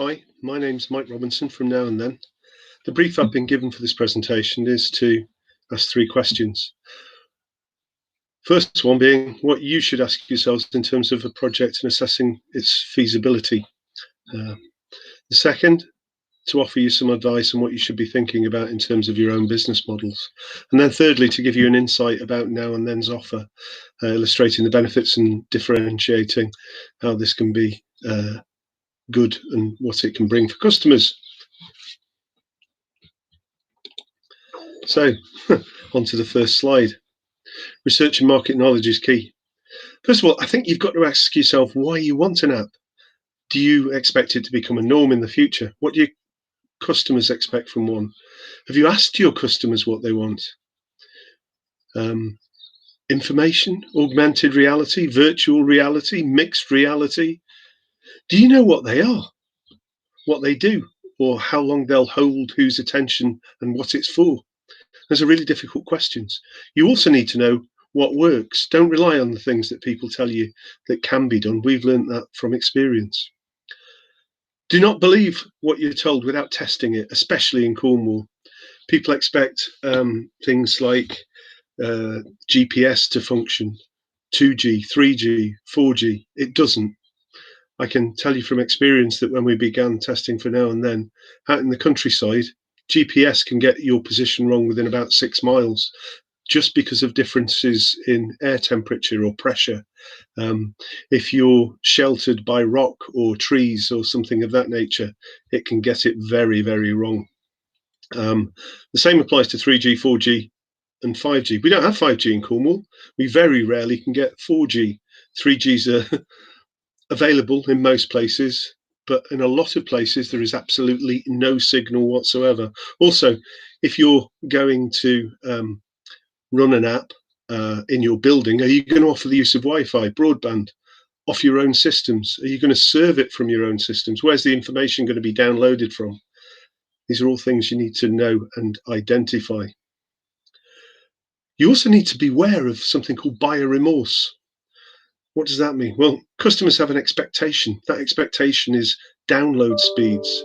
Hi, my name's Mike Robinson from Now and Then. The brief I've been given for this presentation is to ask three questions. First one being what you should ask yourselves in terms of a project and assessing its feasibility. The second, to offer you some advice on what you should be thinking about in terms of your own business models. And then thirdly, to give you an insight about Now and Then's offer, illustrating the benefits and differentiating how this can be good and what it can bring for customers. So, on to the first slide. Research and market knowledge is key. First of all, I think you've got to ask yourself why you want an app. Do you expect it to become a norm in the future? What do your customers expect from one? Have you asked your customers what they want? Information, augmented reality, virtual reality, mixed reality. Do you know what they are, what they do, or how long they'll hold whose attention and what it's for? Those are really difficult questions. You also need to know what works. Don't rely on the things that people tell you that can be done. We've learned that from experience. Do not believe what you're told without testing it, especially in Cornwall. People expect things like GPS to function, 2G, 3G, 4G. It doesn't. I can tell you from experience that when we began testing for Now and Then, out in the countryside, GPS can get your position wrong within about 6 miles, just because of differences in air temperature or pressure. If you're sheltered by rock or trees or something of that nature, it can get it very, very wrong. The same applies to 3G, 4G and 5G. We don't have 5G in Cornwall. We very rarely can get 4G. 3Gs are available in most places, but in a lot of places there is absolutely no signal whatsoever. Also, if you're going to run an app in your building, are you going to offer the use of Wi-Fi, broadband, off your own systems? Are you going to serve it from your own systems? Where's the information going to be downloaded from? These are all things you need to know and identify. You also need to be aware of something called buyer remorse. What does that mean? Well, customers have an expectation. That expectation is download speeds,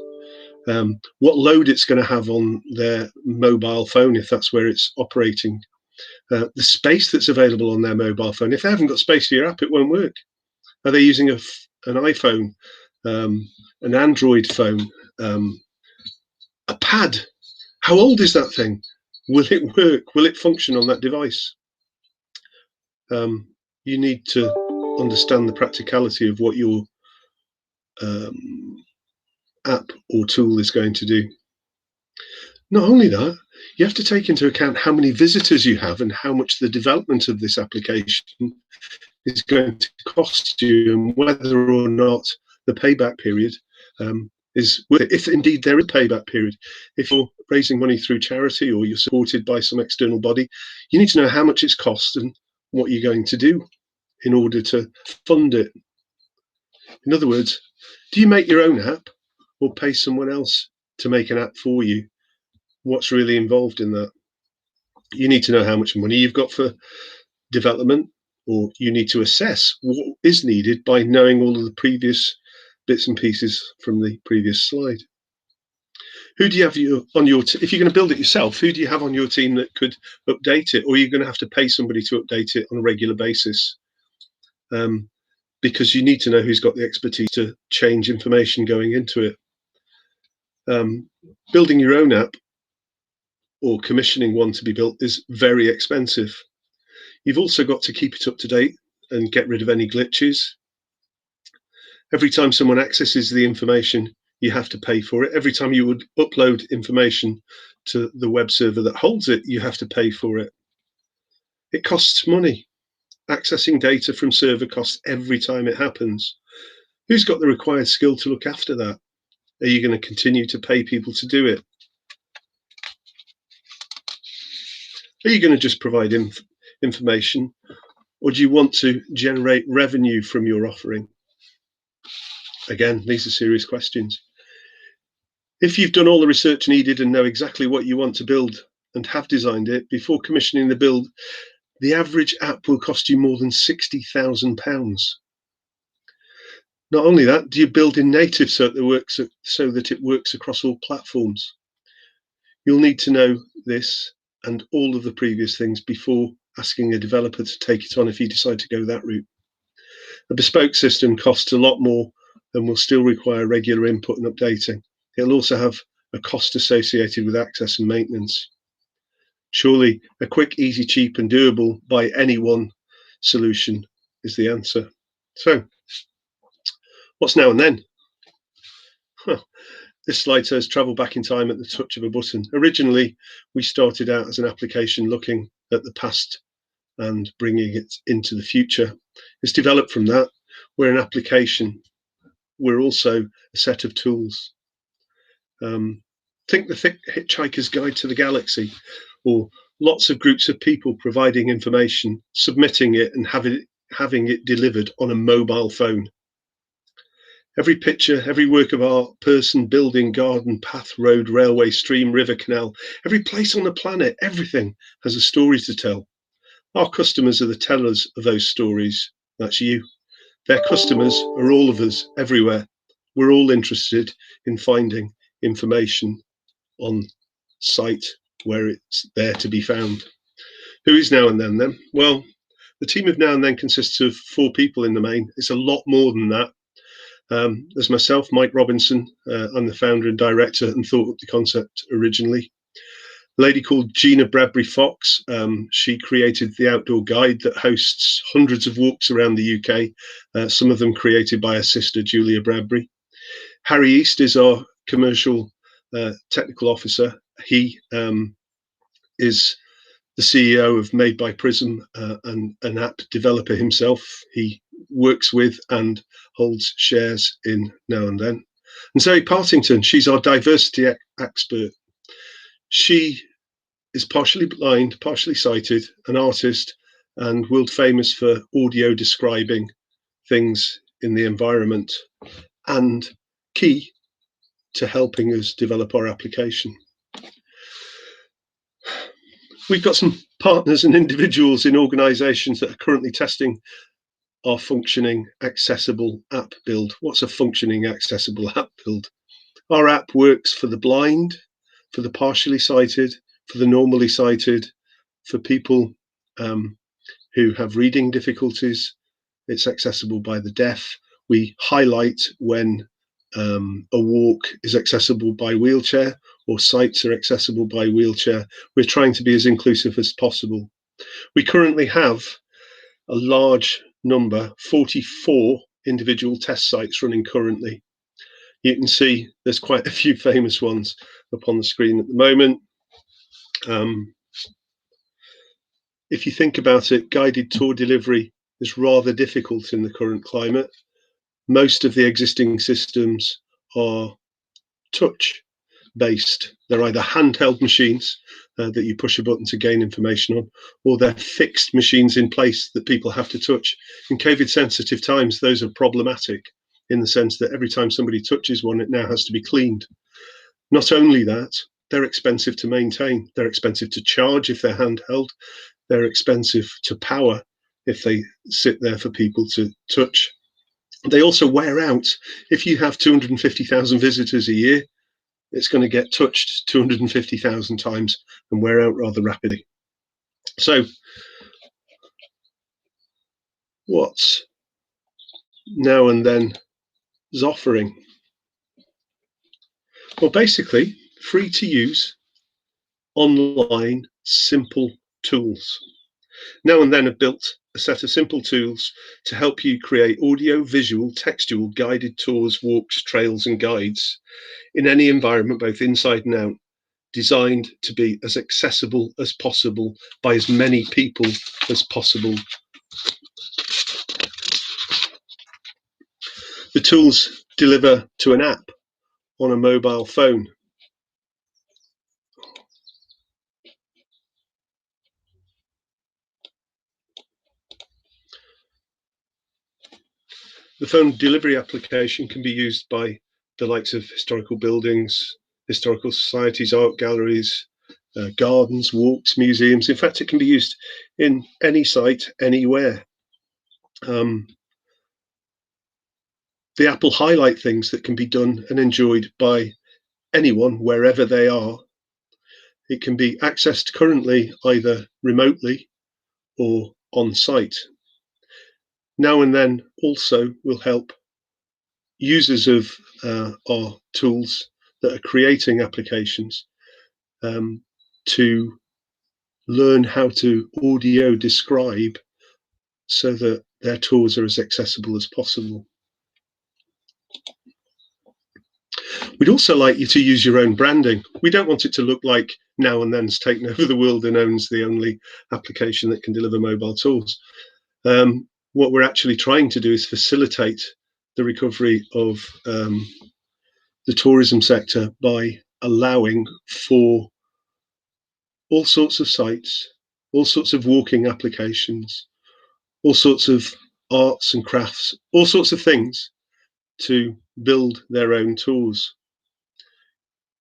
what load it's going to have on their mobile phone if that's where it's operating, the space that's available on their mobile phone. If they haven't got space for your app, it won't work. Are they using an iPhone, an Android phone, a pad? How old is that thing? Will it work? Will it function on that device? You need to understand the practicality of what your app or tool is going to do. Not only that, you have to take into account how many visitors you have and how much the development of this application is going to cost you, and whether or not the payback period is worth it, if indeed there is a payback period. If you're raising money through charity or you're supported by some external body, you need to know how much it's cost and what you're going to do in order to fund it. In other words, do you make your own app or pay someone else to make an app for you? What's really involved in that? You need to know how much money you've got for development, or you need to assess what is needed by knowing all of the previous bits and pieces from the previous slide. Who do you have on your if you're going to build it yourself, who do you have on your team that could update it, or are you going to have to pay somebody to update it on a regular basis? Because you need to know who's got the expertise to change information going into it. Building your own app or commissioning one to be built is very expensive. You've also got to keep it up to date and get rid of any glitches. Every time someone accesses the information, you have to pay for it. Every time you would upload information to the web server that holds it, you have to pay for it. It costs money. Accessing data from server costs every time it happens. Who's got the required skill to look after that? Are you going to continue to pay people to do it? Are you going to just provide information, or do you want to generate revenue from your offering? Again, these are serious questions. If you've done all the research needed and know exactly what you want to build and have designed it, before commissioning the build, the average app will cost you more than £60,000. Not only that, do you build in native so that it works across all platforms? You'll need to know this and all of the previous things before asking a developer to take it on if you decide to go that route. A bespoke system costs a lot more and will still require regular input and updating. It'll also have a cost associated with access and maintenance. Surely a quick, easy, cheap, and doable by anyone solution is the answer. So, what's now and then? This slide says travel back in time at the touch of a button. Originally, we started out as an application looking at the past and bringing it into the future. It's developed from that. We're an application. We're also a set of tools. Think the Hitchhiker's Guide to the Galaxy, or lots of groups of people providing information, submitting it, and having it delivered on a mobile phone. Every picture, every work of art, person, building, garden, path, road, railway, stream, river, canal, every place on the planet, everything has a story to tell. Our customers are the tellers of those stories. That's you. Their customers are all of us everywhere. We're all interested in finding information on site where it's there to be found. Who is Now and Then? Well, the team of Now and Then consists of 4 people in the main. It's a lot more than that. There's myself, Mike Robinson. I'm the founder and director and thought up the concept originally. A lady called Gina Bradbury Fox. She created the outdoor guide that hosts hundreds of walks around the UK, some of them created by her sister, Julia Bradbury. Harry East is our commercial technical officer. He is the CEO of Made by Prism, and an app developer himself. He works with and holds shares in Now and Then. And Zoe Partington, she's our diversity expert. She is partially blind, partially sighted, an artist, and world famous for audio describing things in the environment, and key to helping us develop our application. We've got some partners and individuals in organizations that are currently testing our functioning accessible app build. What's a functioning accessible app build? Our app works for the blind, for the partially sighted, for the normally sighted, for people who have reading difficulties. It's accessible by the deaf. We highlight when a walk is accessible by wheelchair or sites are accessible by wheelchair. We're trying to be as inclusive as possible. We currently have a large number, 44 individual test sites running currently. You can see there's quite a few famous ones up on the screen at the moment. If you think about it, guided tour delivery is rather difficult in the current climate. Most of the existing systems are touch based. They're either handheld machines that you push a button to gain information on, or they're fixed machines in place that people have to touch. In COVID sensitive times, those are problematic in the sense that every time somebody touches one, it now has to be cleaned. Not only that, they're expensive to maintain. They're expensive to charge if they're handheld. They're expensive to power if they sit there for people to touch. They also wear out. If you have 250,000 visitors a year, it's going to get touched 250,000 times and wear out rather rapidly. So what's Now and Then's offering? Well, basically, free to use, online, simple tools. Now and Then have built a set of simple tools to help you create audio, visual, textual, guided tours, walks, trails, and guides in any environment, both inside and out, designed to be as accessible as possible by as many people as possible. The tools deliver to an app on a mobile phone. The phone delivery application can be used by the likes of historical buildings, historical societies, art galleries, gardens, walks, museums. In fact, it can be used in any site, anywhere. The app will highlight things that can be done and enjoyed by anyone wherever they are. It can be accessed currently either remotely or on site. Now and then also will help users of our tools that are creating applications to learn how to audio describe so that their tours are as accessible as possible. We'd also like you to use your own branding. We don't want it to look like Now and Then's taken over the world and owns the only application that can deliver mobile tools. What we're actually trying to do is facilitate the recovery of the tourism sector by allowing for all sorts of sites, all sorts of walking applications, all sorts of arts and crafts, all sorts of things to build their own tours.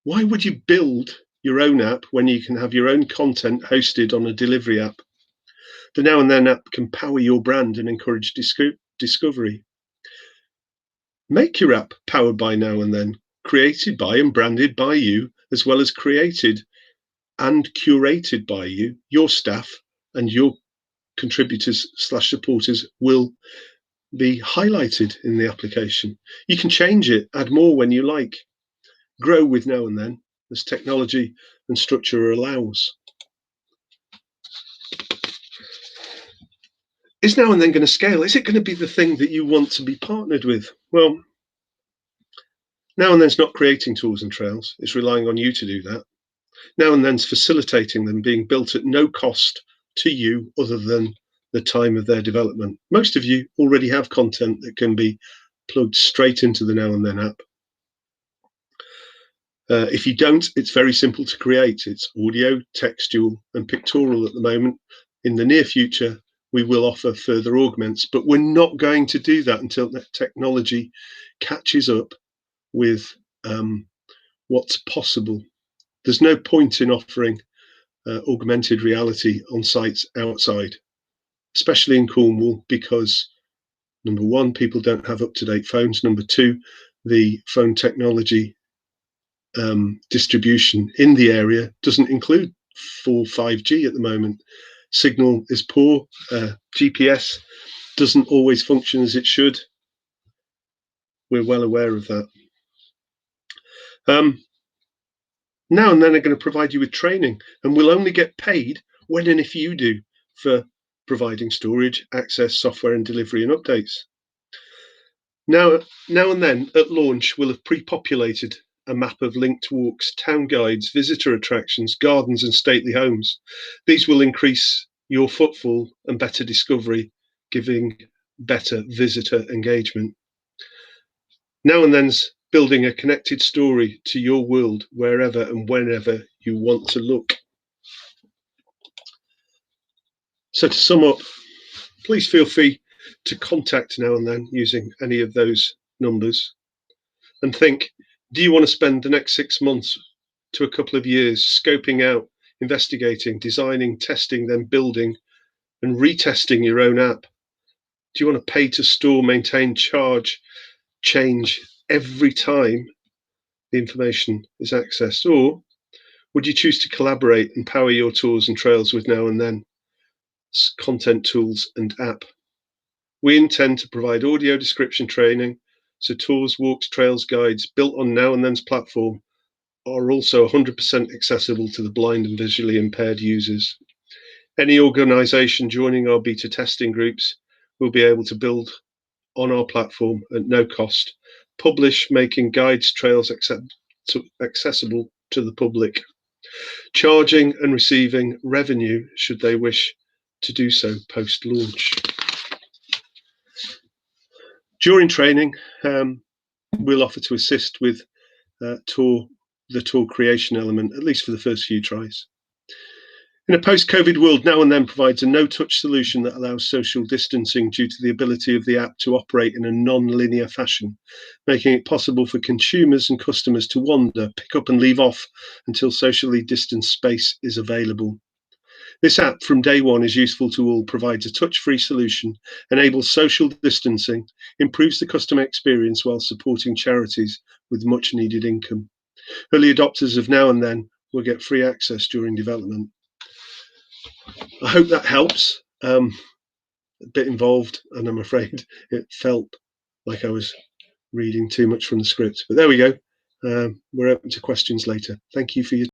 Why would you build your own app when you can have your own content hosted on a delivery app? The Now and Then app can power your brand and encourage discovery. Make your app powered by Now and Then, created by and branded by you, as well as created and curated by you. Your staff and your contributors/supporters will be highlighted in the application. You can change it, add more when you like. Grow with Now and Then as technology and structure allows. Is Now and Then going to scale? Is it going to be the thing that you want to be partnered with? Well, Now and Then's not creating tools and trails. It's relying on you to do that. Now and Then's facilitating them, being built at no cost to you other than the time of their development. Most of you already have content that can be plugged straight into the Now and Then app. If you don't, it's very simple to create. It's audio, textual, and pictorial at the moment. In the near future, we will offer further augments, but we're not going to do that until that technology catches up with what's possible. There's no point in offering augmented reality on sites outside, especially in Cornwall, because number one, people don't have up-to-date phones. Number two, the phone technology distribution in the area doesn't include full 5G at the moment. Signal is poor. GPS doesn't always function as it should. We're well aware of that. Now and Then are going to provide you with training, and we'll only get paid when and if you do for providing storage, access, software and delivery and updates. Now and Then at launch will have pre-populated a map of linked walks, town guides, visitor attractions, gardens and stately homes. These will increase your footfall and better discovery, giving better visitor engagement. Now and Then's building a connected story to your world wherever and whenever you want to look. So to sum up, please feel free to contact Now and Then using any of those numbers and think, do you want to spend the next 6 months to a couple of years scoping out, investigating, designing, testing, then building and retesting your own app? Do you want to pay to store, maintain, charge, change every time the information is accessed? Or would you choose to collaborate and power your tours and trails with Now and Then content tools and app? We intend to provide audio description training, so tours, walks, trails, guides built on Now and Then's platform are also 100% accessible to the blind and visually impaired users. Any organisation joining our beta testing groups will be able to build on our platform at no cost, publish, making guides, trails accessible to the public, charging and receiving revenue should they wish to do so post-launch. During training, we'll offer to assist with the tour creation element, at least for the first few tries. In a post-COVID world, Now and Then provides a no-touch solution that allows social distancing due to the ability of the app to operate in a non-linear fashion, making it possible for consumers and customers to wander, pick up and leave off until socially distanced space is available. This app from day one is useful to all, provides a touch-free solution, enables social distancing, improves the customer experience while supporting charities with much needed income. Early adopters of Now and Then will get free access during development. I hope that helps. A bit involved, and I'm afraid it felt like I was reading too much from the script. But there we go. We're open to questions later. Thank you for your